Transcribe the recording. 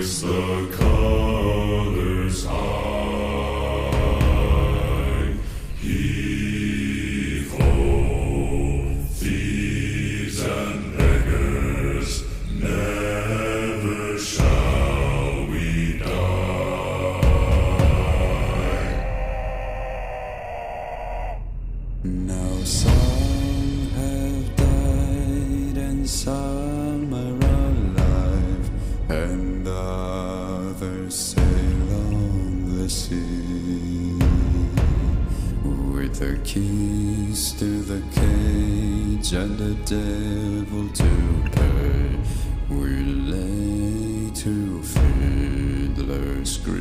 hoist the colors high. Heave ho, thieves and beggars, never shall we die. Now some have died and some are alive, and others sail on the sea. With the keys to the cage and the devil to pay, we lay to fiddler's grave.